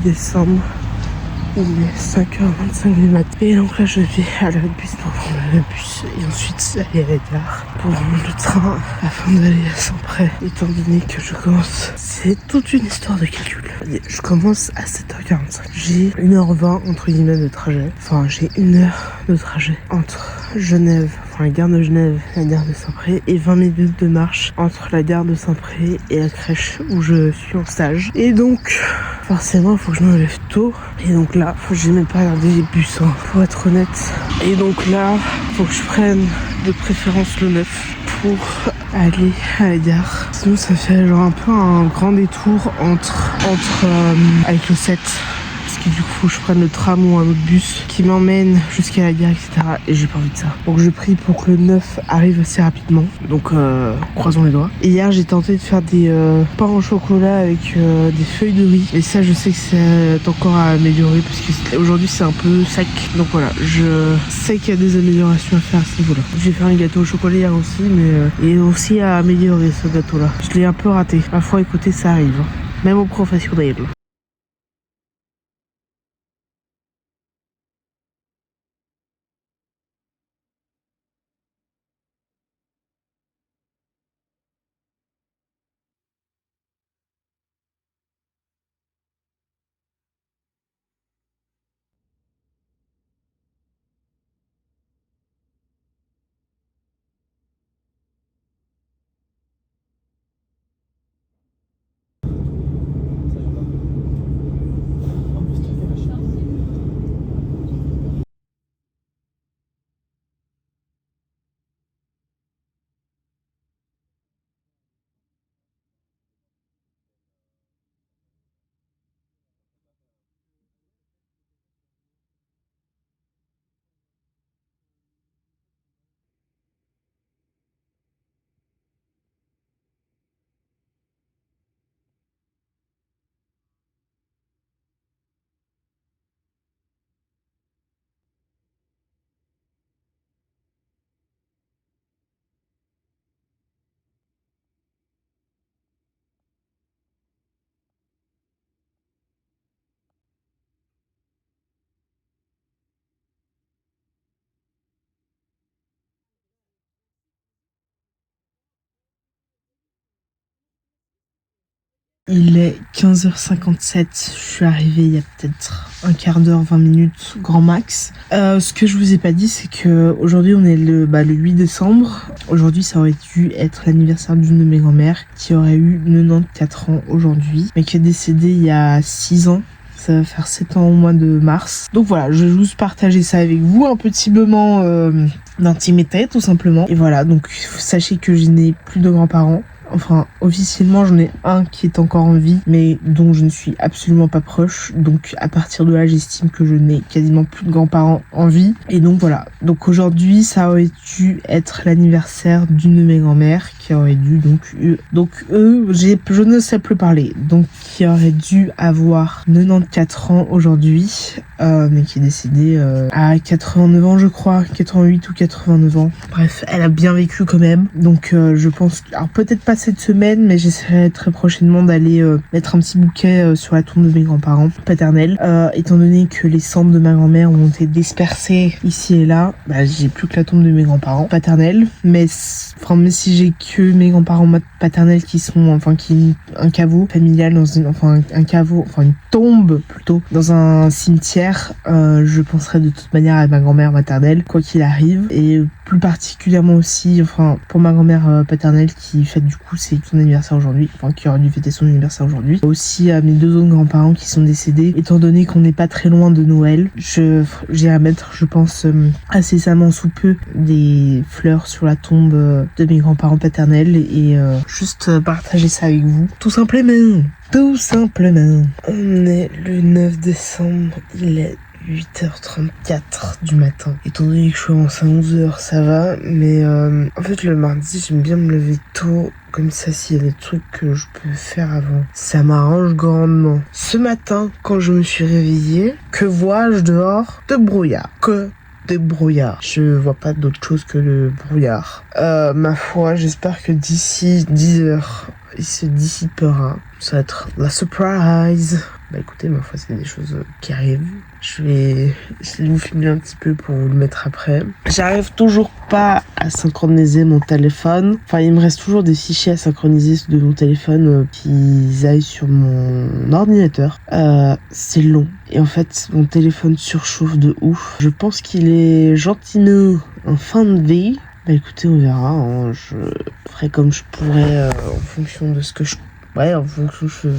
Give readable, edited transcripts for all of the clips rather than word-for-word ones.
décembre. Il est 5h25 du matin. Et donc là, je vais à la bus pour prendre le bus. Et ensuite, aller à la gare pour prendre le train afin d'aller à Saint-Pré. Étant donné que je commence, c'est toute une histoire de calcul. Je commence à 7h45. J'ai 1h20 entre guillemets de trajet. Enfin, j'ai 1 heure de trajet entre Genève, enfin la gare de Genève et la gare de Saint-Pré. Et 20 minutes de marche entre la gare de Saint-Pré et la crèche où je suis en stage. Et donc, forcément, il faut que je me lève tôt. Et donc là, j'ai même pas regardé les bus, hein, pour être honnête. Et donc là, faut que je prenne de préférence le 9 pour aller à la gare. Sinon, ça fait genre un peu un grand détour entre avec le 7. Parce que du coup, faut que je prenne le tram ou un autre bus qui m'emmène jusqu'à la gare, etc. Et j'ai pas envie de ça. Donc je prie pour que le 9 arrive assez rapidement. Donc croisons les doigts. Et hier, j'ai tenté de faire des pains au chocolat avec des feuilles de riz. Et ça, je sais que c'est encore à améliorer parce que aujourd'hui, c'est un peu sec. Donc voilà, je sais qu'il y a des améliorations à faire à ce niveau-là. J'ai fait un gâteau au chocolat hier aussi, mais il est aussi à améliorer ce gâteau-là. Je l'ai un peu raté. Ma foi, écoutez, ça arrive. Même aux professionnels. Il est 15h57, je suis arrivée il y a peut-être un quart d'heure, 20 minutes, grand max. Ce que je vous ai pas dit, c'est que aujourd'hui on est le 8 décembre. Aujourd'hui, ça aurait dû être l'anniversaire d'une de mes grand-mères qui aurait eu 94 ans aujourd'hui, mais qui est décédée il y a 6 ans. Ça va faire 7 ans au mois de mars. Donc voilà, je vais juste partager ça avec vous, un petit moment d'intimité tout simplement. Et voilà, donc sachez que je n'ai plus de grands-parents. Enfin, officiellement, j'en ai un qui est encore en vie, mais dont je ne suis absolument pas proche. Donc, à partir de là, j'estime que je n'ai quasiment plus de grands-parents en vie. Et donc, voilà. Donc, aujourd'hui, ça aurait dû être l'anniversaire d'une de mes grand-mères qui aurait dû, je ne sais plus parler. Donc, qui aurait dû avoir 94 ans aujourd'hui, mais qui est décédée à 89 ans, je crois. 88 ou 89 ans. Bref, elle a bien vécu quand même. Donc, je pense... Alors, peut-être pas cette semaine, mais j'essaierai très prochainement d'aller mettre un petit bouquet sur la tombe de mes grands-parents paternels. Étant donné que les cendres de ma grand-mère ont été dispersées ici et là, j'ai plus que la tombe de mes grands-parents paternels. Mais si j'ai que mes grands-parents paternels qui sont, un caveau familial dans une tombe plutôt dans un cimetière, je penserai de toute manière à ma grand-mère maternelle, quoi qu'il arrive. Et plus particulièrement aussi, pour ma grand-mère paternelle qui fête du coup c'est son anniversaire aujourd'hui, qui aurait dû fêter son anniversaire aujourd'hui. Aussi à mes 2 autres grands-parents qui sont décédés, étant donné qu'on n'est pas très loin de Noël, j'irai mettre, je pense, incessamment sous peu des fleurs sur la tombe de mes grands-parents paternels et juste partager ça avec vous. Tout simplement. Tout simplement. On est le 9 décembre, il est 8h34 du matin. Étant donné que je commence à 11h, ça va. Mais en fait, le mardi, j'aime bien me lever tôt. Comme ça, s'il y a des trucs que je peux faire avant, ça m'arrange grandement. Ce matin, quand je me suis réveillée, que vois-je dehors? De brouillard. De brouillard. Je vois pas d'autre chose que le brouillard. Ma foi, j'espère que d'ici 10h, il se dissipera. Ça va être la surprise. Bah écoutez, ma foi, c'est des choses qui arrivent. Je vais essayer de vous filmer un petit peu pour vous le mettre après. J'arrive toujours pas à synchroniser mon téléphone. Enfin, il me reste toujours des fichiers à synchroniser de mon téléphone qui aillent sur mon ordinateur. C'est long. Et en fait, mon téléphone surchauffe de ouf. Je pense qu'il est gentiment en fin de vie. Bah écoutez, on verra. Hein. Je ferai comme je pourrai en fonction de ce que je... Ouais, en fonction de...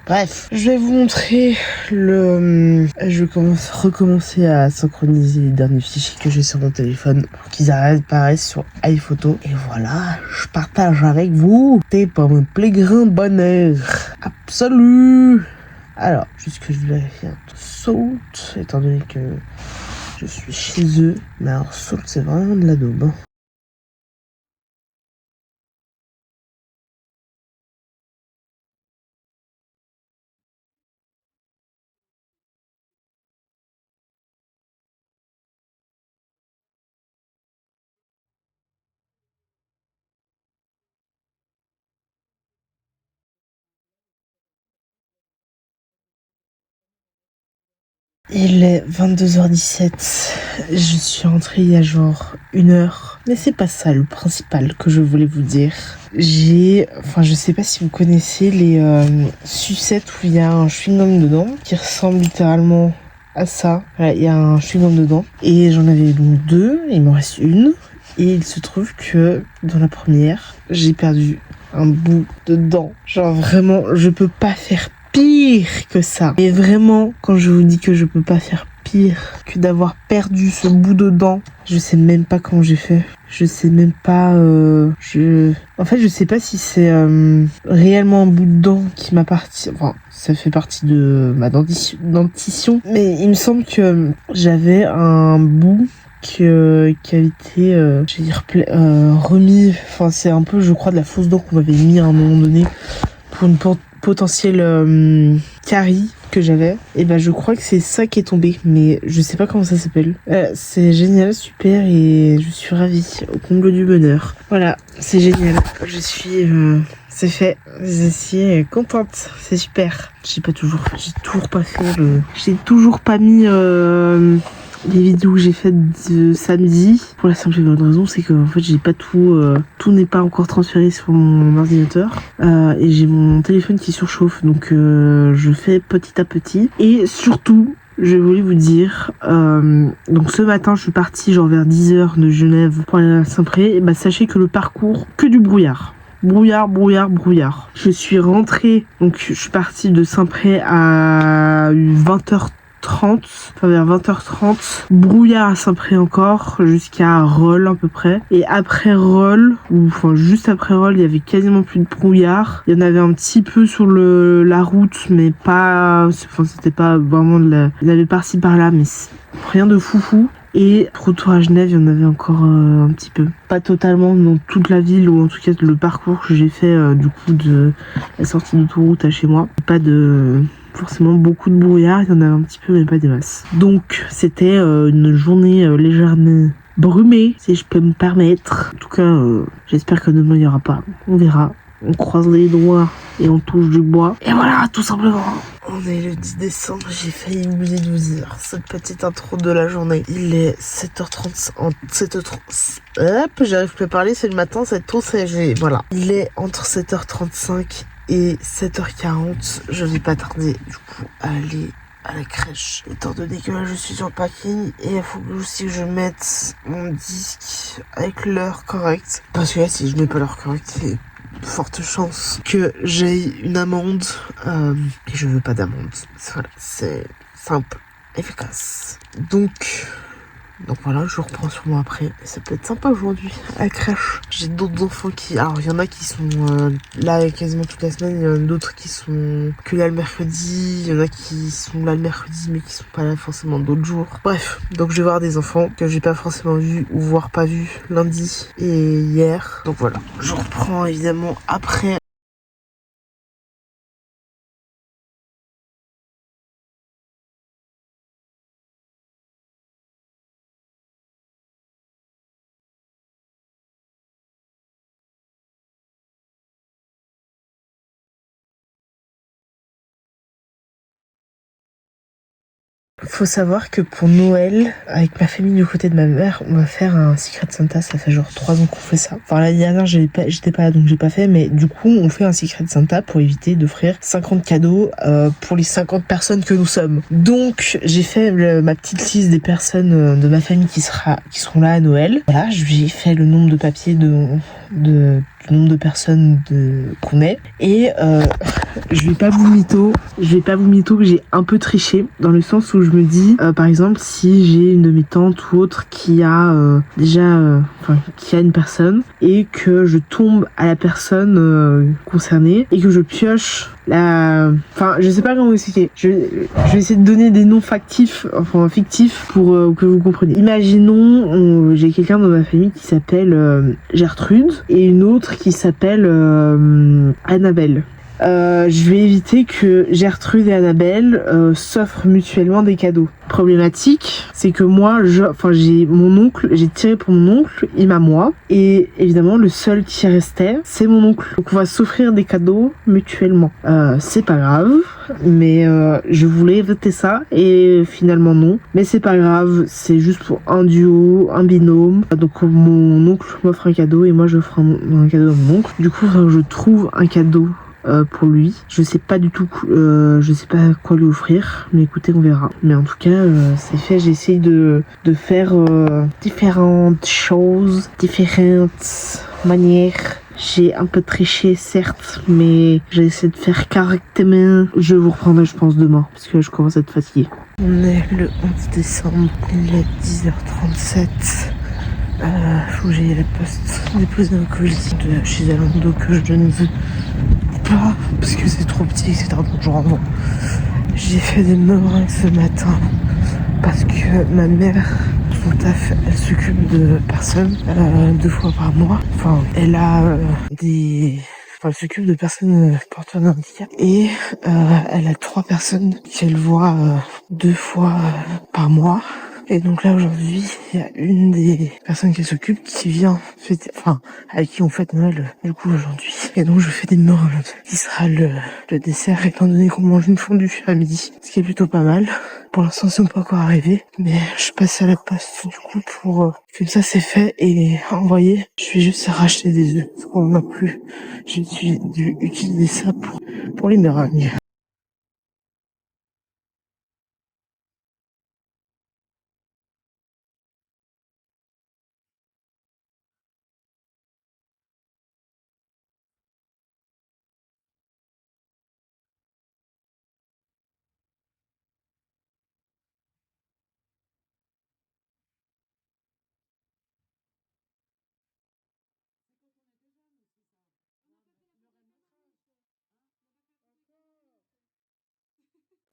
Bref, je vais vous montrer le... Je vais recommencer à synchroniser les derniers fichiers que j'ai sur mon téléphone pour qu'ils apparaissent sur iPhoto. Et voilà, je partage avec vous. C'est pour mon plus grand bonheur absolu. Alors, juste que je vérifie un Salt, étant donné que je suis chez eux. Mais alors, Salt, c'est vraiment de la daube. Hein. Il est 22h17. Je suis rentrée il y a genre 1 heure. Mais c'est pas ça le principal que je voulais vous dire. Enfin, je sais pas si vous connaissez les sucettes où il y a un chewing-gum dedans qui ressemble littéralement à ça. Voilà, il y a un chewing-gum dedans. Et j'en avais donc 2, il m'en reste une. Et il se trouve que dans la première, j'ai perdu un bout de dent. Genre vraiment, je peux pas faire pire que ça. Et vraiment, quand je vous dis que je peux pas faire pire que d'avoir perdu ce bout de dent, je sais même pas comment j'ai fait. Je sais même pas. En fait, je sais pas si c'est réellement un bout de dent qui m'appartient. Enfin, ça fait partie de ma dentition. Mais il me semble que j'avais un bout qui a été je vais dire, remis. Enfin, c'est un peu, je crois, de la fausse dent qu'on m'avait mis à un moment donné pour une potentielle carie que j'avais. Et ben je crois que c'est ça qui est tombé, mais je sais pas comment ça s'appelle. C'est génial, super, et je suis ravie, au comble du bonheur. Voilà, c'est génial. Je suis c'est fait. Je suis contente, c'est super. J'ai toujours pas fait j'ai toujours pas mis les vidéos que j'ai faites de samedi, pour la simple et bonne raison, c'est que en fait j'ai pas tout n'est pas encore transféré sur mon ordinateur et j'ai mon téléphone qui surchauffe, donc je fais petit à petit. Et surtout, je voulais vous dire, donc ce matin je suis partie genre vers 10h de Genève pour aller à Saint-Pré, et bah sachez que le parcours, que du brouillard. Brouillard, brouillard, brouillard. Je suis rentrée, donc je suis partie de Saint-Pré à 20h30, enfin vers 20h30, brouillard à Saint-Pré encore, jusqu'à Rolle à peu près. Et après Rolle, ou enfin juste après Rolle, il y avait quasiment plus de brouillard. Il y en avait un petit peu sur la route, mais pas, enfin c'était pas vraiment il y en avait par-ci par-là, mais rien de foufou. Et retour à Genève, il y en avait encore un petit peu. Pas totalement dans toute la ville, ou en tout cas le parcours que j'ai fait du coup de la sortie d'autoroute à chez moi. Pas de forcément beaucoup de brouillard, il y en avait un petit peu mais pas des masses. Donc c'était une journée légèrement brumée, si je peux me permettre. En tout cas, j'espère que demain il n'y aura pas. On verra. On croise les doigts et on touche du bois. Et voilà, tout simplement. On est le 10 décembre, j'ai failli oublier de vous dire cette petite intro de la journée. Il est 7h30, 7h30, hop, j'arrive plus à parler, c'est le matin, c'est tout, voilà. Il est entre 7h35 et 7h40, je vais pas tarder, du coup, à aller à la crèche. Étant donné que là, je suis sur le parking, et il faut aussi que je mette mon disque avec l'heure correcte. Parce que là, si je mets pas l'heure correcte, c'est forte chance que j'aie une amende et je veux pas d'amende. Voilà, c'est simple, efficace. Donc voilà, je reprends sur moi après. Et ça peut être sympa aujourd'hui à la crèche. J'ai d'autres enfants alors il y en a qui sont là quasiment toute la semaine, il y en a d'autres qui sont que là le mercredi, il y en a qui sont là le mercredi mais qui sont pas là forcément d'autres jours. Bref, donc je vais voir des enfants que j'ai pas forcément vu ou voire pas vu lundi et hier. Donc voilà, je reprends évidemment après. Faut savoir que pour Noël, avec ma famille du côté de ma mère, on va faire un Secret Santa. Ça fait genre 3 ans qu'on fait ça. Enfin, l'année dernière, j'étais pas là, donc j'ai pas fait. Mais du coup, on fait un Secret Santa pour éviter d'offrir 50 cadeaux pour les 50 personnes que nous sommes. Donc, j'ai fait ma petite liste des personnes de ma famille qui seront là à Noël. Voilà, j'ai fait le nombre de papiers du nombre de personnes qu'on est. Et je vais pas vous mytho que j'ai un peu triché dans le sens où je me dis par exemple si j'ai une de mes tantes ou autre qui a qui a une personne et que je tombe à la personne concernée et que je pioche je sais pas comment vous expliquer. Je vais essayer de donner des noms fictifs pour que vous compreniez. Imaginons j'ai quelqu'un dans ma famille qui s'appelle Gertrude et une autre qui s'appelle Annabelle. Je vais éviter que Gertrude et Annabelle s'offrent mutuellement des cadeaux. Problématique, c'est que moi, j'ai tiré pour mon oncle, il m'a moi, et évidemment le seul qui restait, c'est mon oncle. Donc on va s'offrir des cadeaux mutuellement. C'est pas grave, mais je voulais éviter ça et finalement non. Mais c'est pas grave, c'est juste pour un duo, un binôme. Donc mon oncle m'offre un cadeau et moi j'offre un cadeau à mon oncle. Du coup, je trouve un cadeau pour lui. Je sais pas du tout, je sais pas quoi lui offrir, mais écoutez, on verra. Mais en tout cas, c'est fait. J'essaye de faire différentes choses, différentes manières. J'ai un peu triché, certes, mais j'essaie de faire correctement. Je vous reprendrai, je pense, demain, parce que je commence à être fatiguée. On est le 11 décembre, il est 10h37. Faut que j'aille à la poste déposer un colis de chez Zalando que je ne veux pas parce que c'est trop petit, etc. Donc je renvoie. J'ai fait des meringues ce matin parce que ma mère, son taf, elle s'occupe de personnes 2 fois par mois. Enfin, elle a elle s'occupe de personnes porteurs de handicap et elle a 3 personnes qu'elle voit 2 fois par mois. Et donc là aujourd'hui, il y a une des personnes qui s'occupe qui vient fêter, avec qui on fête Noël du coup aujourd'hui. Et donc je fais des meringues qui sera le dessert étant donné qu'on mange une fondue à midi, ce qui est plutôt pas mal. Pour l'instant, c'est pas encore arrivé, mais je passe à la poste du coup pour comme ça c'est fait et envoyé. Je vais juste racheter des œufs parce qu'on n'en a plus. J'ai dû utiliser ça pour les meringues.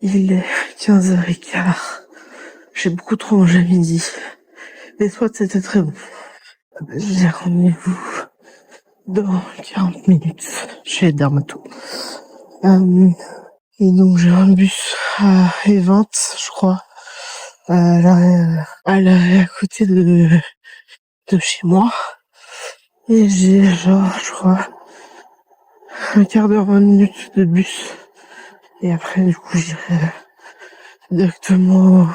Il est 15h15. J'ai beaucoup trop mangé à midi. Les soins c'était très bon. J'ai rendez-vous dans 40 minutes chez Dermato. Et donc j'ai un bus à E20, je crois, à l'arrêt à côté de chez moi. Et j'ai genre, je crois, un quart d'heure, 20 minutes de bus. Et après, du coup, j'irai directement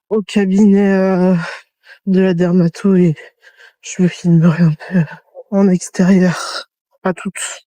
au cabinet de la dermato et je me filmerai un peu en extérieur. À toutes.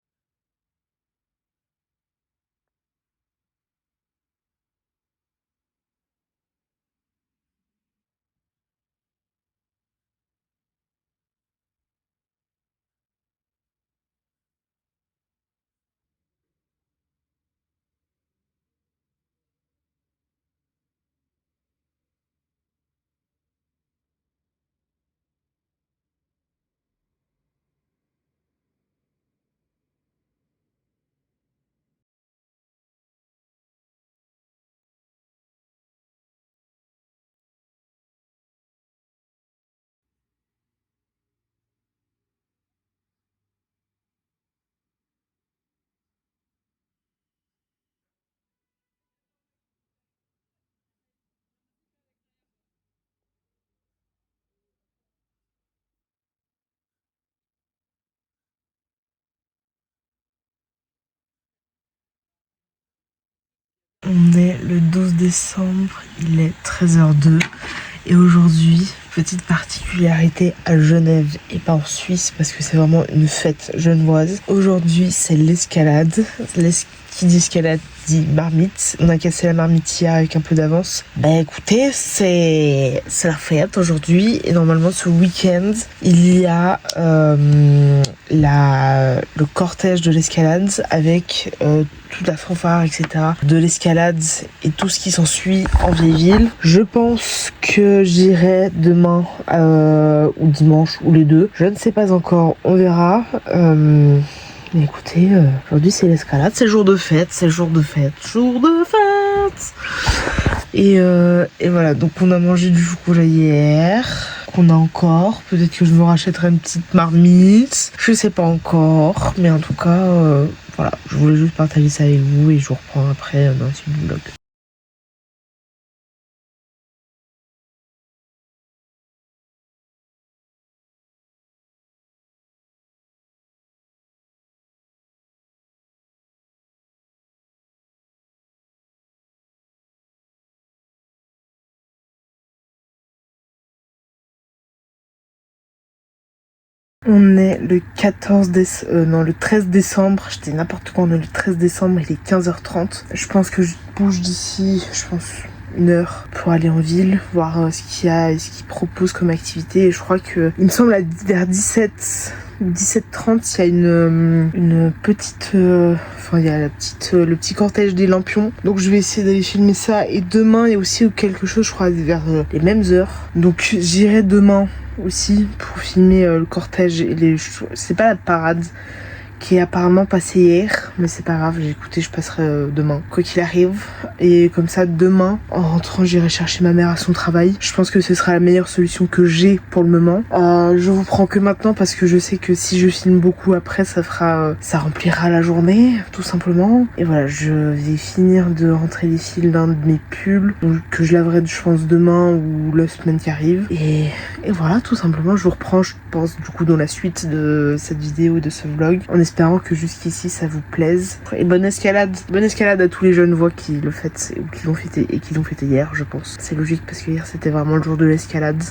On est le 12 décembre. décembre, il est 13h02 et aujourd'hui, petite particularité à Genève et pas en Suisse parce que c'est vraiment une fête genevoise. Aujourd'hui, c'est l'escalade. Qui dit escalade dit marmite. On a cassé la marmite hier avec un peu d'avance. Bah écoutez, c'est la fête aujourd'hui et normalement ce week-end, il y a le cortège de l'escalade avec toute la fanfare, etc. de l'escalade et tout ce qui s'ensuit en vieille ville. Je pense que j'irai demain ou dimanche ou les deux. Je ne sais pas encore, on verra. Mais écoutez, aujourd'hui c'est l'escalade, c'est jour de fête, Et voilà, donc on a mangé du chocolat hier, qu'on a encore. Peut-être que je me rachèterai une petite marmite, je sais pas encore. Mais en tout cas, voilà, je voulais juste partager ça avec vous et je vous reprends après dans le suite du vlog. On est le 13 décembre, j'étais n'importe quoi, on est le 13 décembre, il est 15h30. Je pense que je bouge d'ici, une heure pour aller en ville, voir ce qu'il y a et ce qu'ils proposent comme activité. Et je crois que, il me semble, vers 17h30, il y a une petite... il y a le petit cortège des lampions. Donc je vais essayer d'aller filmer ça. Et demain, il y a aussi quelque chose, je crois, vers les mêmes heures. Donc j'irai demain aussi pour filmer le cortège et c'est pas la parade qui est apparemment passé hier, mais c'est pas grave, je passerai demain, quoi qu'il arrive. Et comme ça, demain, en rentrant, j'irai chercher ma mère à son travail. Je pense que ce sera la meilleure solution que j'ai pour le moment. Je vous prends que maintenant parce que je sais que si je filme beaucoup après, ça remplira la journée, tout simplement. Et voilà, je vais finir de rentrer les fils d'un de mes pulls, donc, que je laverai, je pense, demain ou la semaine qui arrive. Et voilà, tout simplement, je vous reprends, je pense, du coup, dans la suite de cette vidéo et de ce vlog, en espérant que jusqu'ici ça vous plaise. Et bonne escalade à tous les Genevois qui le fêtent ou qui l'ont fêté hier, je pense. C'est logique parce que hier c'était vraiment le jour de l'escalade.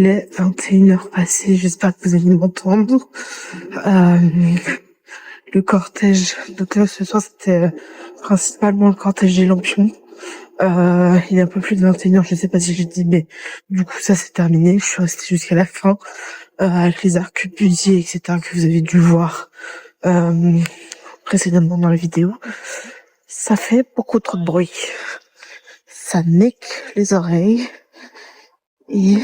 Il est 21h passées, j'espère que vous allez m'entendre. Le cortège, donc là ce soir c'était principalement le cortège des Lampions. Il est un peu plus de 21h, je sais pas si je dis, mais du coup ça c'est terminé. Je suis restée jusqu'à la fin avec les arquebusiers, etc. que vous avez dû voir précédemment dans la vidéo. Ça fait beaucoup trop de bruit. Ça nique les oreilles et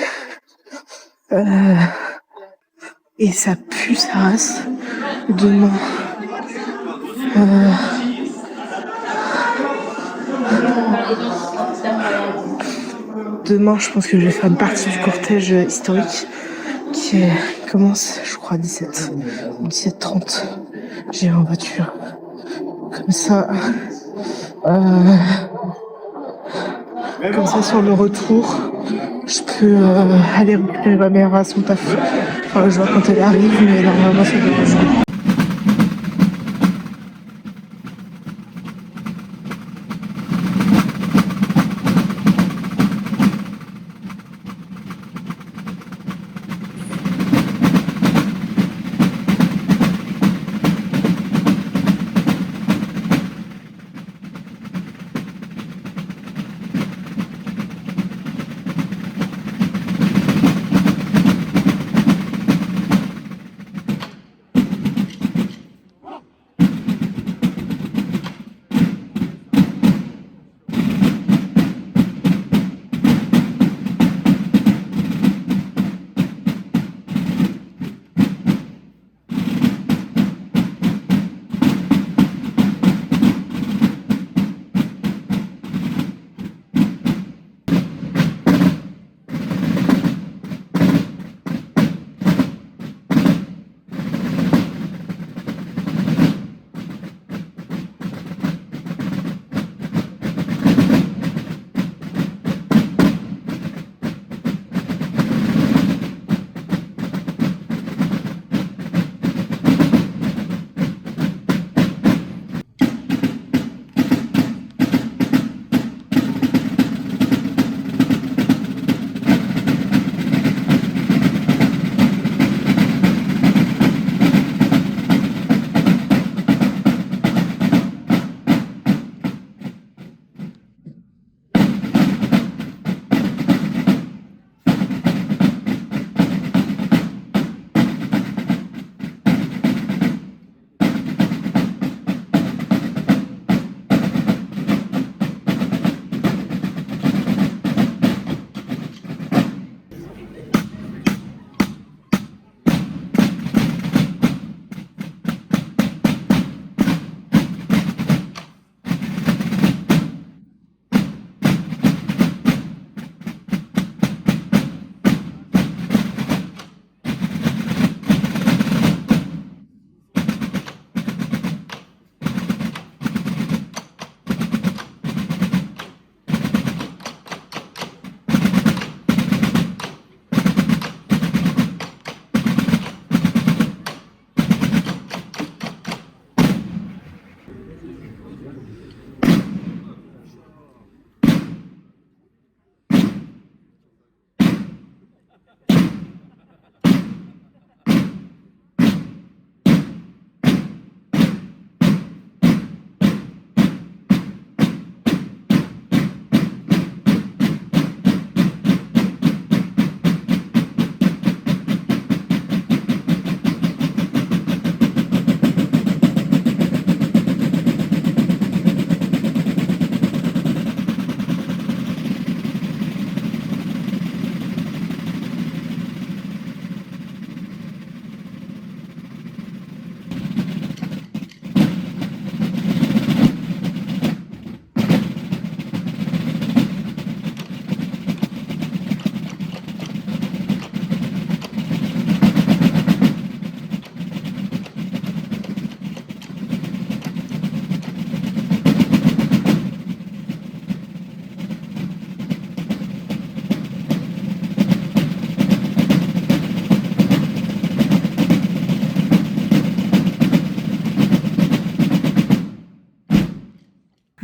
ça pue sa race. Demain, je pense que je vais faire une partie du cortège historique qui commence, je crois, à 17h30. J'irai en voiture. Comme ça, sur le retour, je peux aller récupérer ma mère à son taf. Enfin, je vois quand elle arrive, mais normalement, ça devrait jouer.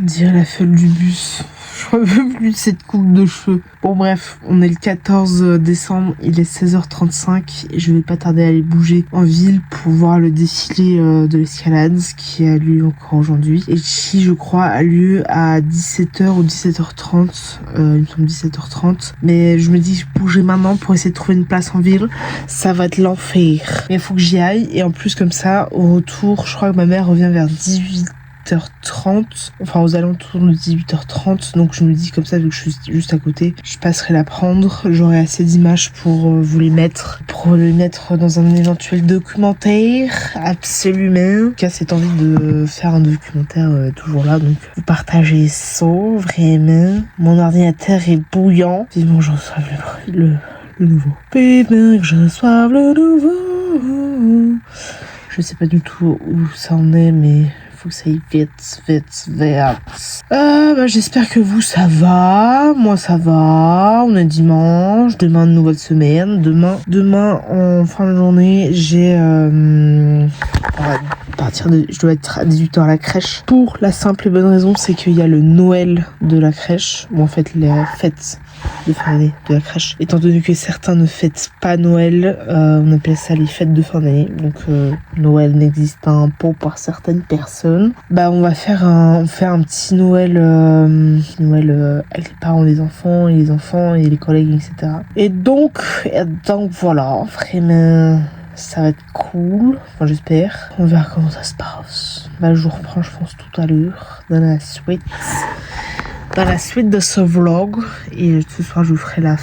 On dirait la feuille du bus. Je veux plus de cette coupe de cheveux. Bon bref, on est le 14 décembre, il est 16h35 et je vais pas tarder à aller bouger en ville pour voir le défilé de l'escalade qui a lieu encore aujourd'hui. Et qui, je crois, a lieu à 17h ou 17h30. Il me semble 17h30. Mais je me dis bouger maintenant pour essayer de trouver une place en ville. Ça va être l'enfer. Mais il faut que j'y aille. Et en plus comme ça, au retour, je crois que ma mère revient vers 18h30, enfin aux alentours de 18h30, donc je me dis comme ça, vu que je suis juste à côté, je passerai la prendre, j'aurai assez d'images pour vous les mettre, dans un éventuel documentaire, absolument. En tout cas, cette envie de faire un documentaire est toujours là, donc vous partagez ça, vraiment. Mon ordinateur est bouillant, vivement que je reçoive le nouveau. Vivement que je reçoive le nouveau. Je sais pas du tout où ça en est, mais faut que ça aille vite. J'espère que vous, ça va. Moi, ça va. On est dimanche. Demain, une nouvelle semaine. Demain, en fin de journée, j'ai... je dois être à 18h à la crèche. Pour la simple et bonne raison, c'est qu'il y a le Noël de la crèche. Ou en fait, les fêtes de fin d'année de la crèche. Étant donné que certains ne fêtent pas Noël, on appelle ça les fêtes de fin d'année. Donc Noël n'existe pas pour certaines personnes. On fait un petit Noël, avec les parents des enfants et les collègues, etc. Et donc voilà, vraiment. Ça va être cool, enfin j'espère. On verra comment ça se passe. Je vous reprends, je pense, tout à l'heure dans la suite de ce vlog. Et ce soir, je vous ferai la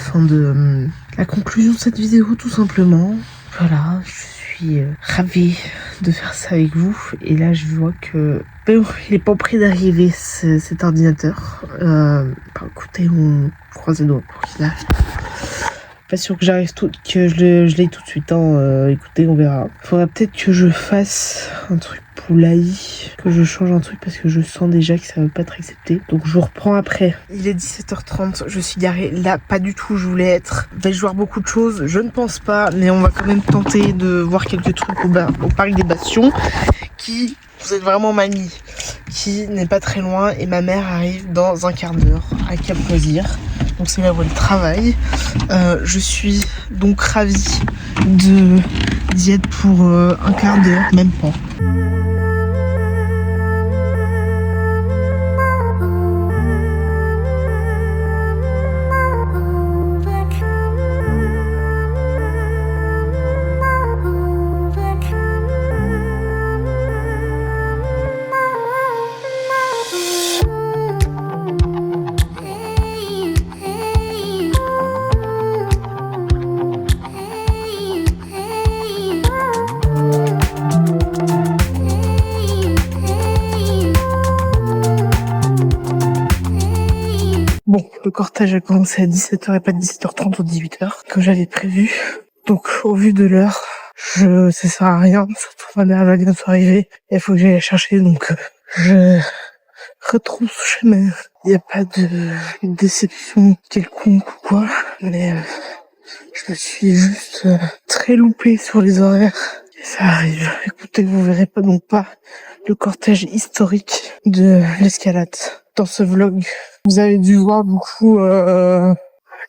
conclusion de cette vidéo, tout simplement. Voilà, je suis ravie de faire ça avec vous. Et là, je vois que il est pas prêt d'arriver, cet ordinateur. Écoutez, on croise les doigts pour qu'il arrive. Pas sûr que que je l'ai tout de suite. Écoutez, on verra. Faudra peut-être que je fasse un truc pour l'AI, que je change un truc parce que je sens déjà que ça va pas être accepté. Donc je vous reprends après. Il est 17h30, je suis garée là, pas du tout où je voulais être. Vais-je voir beaucoup de choses? Je ne pense pas, mais on va quand même tenter de voir quelques trucs au parc des Bastions qui... Vous êtes vraiment mamie, qui n'est pas très loin et ma mère arrive dans un quart d'heure à Cap Loisirs. Donc c'est là où elle travaille. Je suis donc ravie d'y être pour un quart d'heure, même pas. Bon, le cortège a commencé à 17h et pas 17h30 ou 18h, comme j'avais prévu. Donc, au vu de l'heure, ça sert à rien, surtout ma mère va bientôt arriver, et il faut que j'aille la chercher, donc je retrousse chemin. Il n'y a pas de déception quelconque ou quoi, mais je me suis juste très loupée sur les horaires. Et ça arrive. Écoutez, vous verrez pas le cortège historique de l'escalade dans ce vlog. Vous avez dû voir beaucoup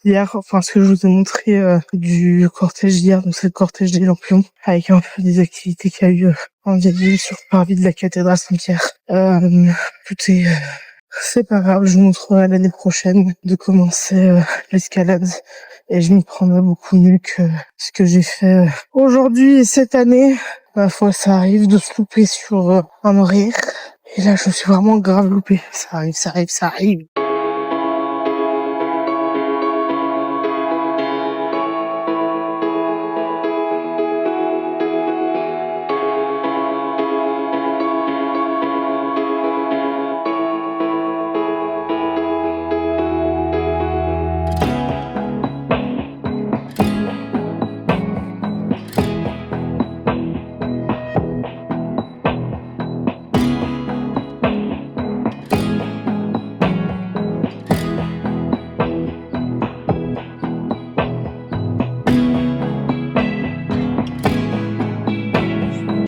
hier, enfin ce que je vous ai montré du cortège hier, donc c'est le cortège des Lampions, avec un peu des activités qu'il y a eu en vieille ville sur le parvis de la cathédrale Saint-Pierre. Écoutez, c'est pas grave, je vous montrerai l'année prochaine de commencer l'escalade. Et je m'y prendrai beaucoup mieux que ce que j'ai fait aujourd'hui et cette année. Parfois, ça arrive de se louper sur un horaire. Et là, je me suis vraiment grave loupé. Ça arrive.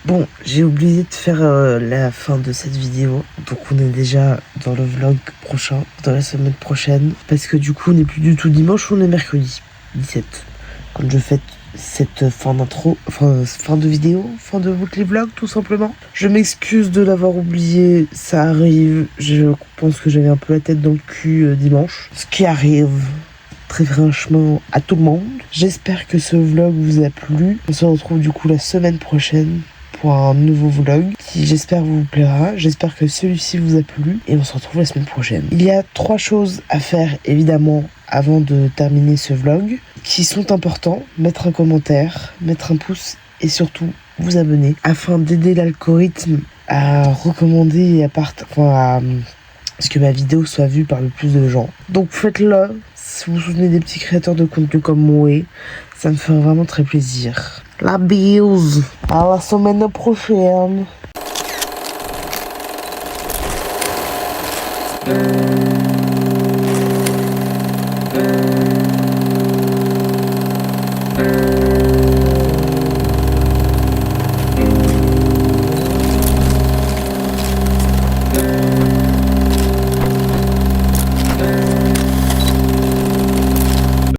Bon, j'ai oublié de faire la fin de cette vidéo. Donc on est déjà dans le vlog prochain, dans la semaine prochaine. Parce que du coup, on n'est plus du tout dimanche, on est mercredi 17. Quand je fais cette fin d'intro, fin de vidéo, fin de weekly vlog tout simplement. Je m'excuse de l'avoir oublié, ça arrive. Je pense que j'avais un peu la tête dans le cul dimanche. Ce qui arrive très franchement à tout le monde. J'espère que ce vlog vous a plu. On se retrouve du coup la semaine prochaine pour un nouveau vlog qui j'espère vous plaira. J'espère que celui-ci vous a plu et on se retrouve la semaine prochaine. Il y a 3 choses à faire évidemment avant de terminer ce vlog qui sont importants. Mettre un commentaire, mettre un pouce et surtout vous abonner afin d'aider l'algorithme à recommander et à ce que ma vidéo soit vue par le plus de gens. Donc faites-le si vous soutenez des petits créateurs de contenu comme moi. Ça me fait vraiment très plaisir. La bise. À la semaine prochaine.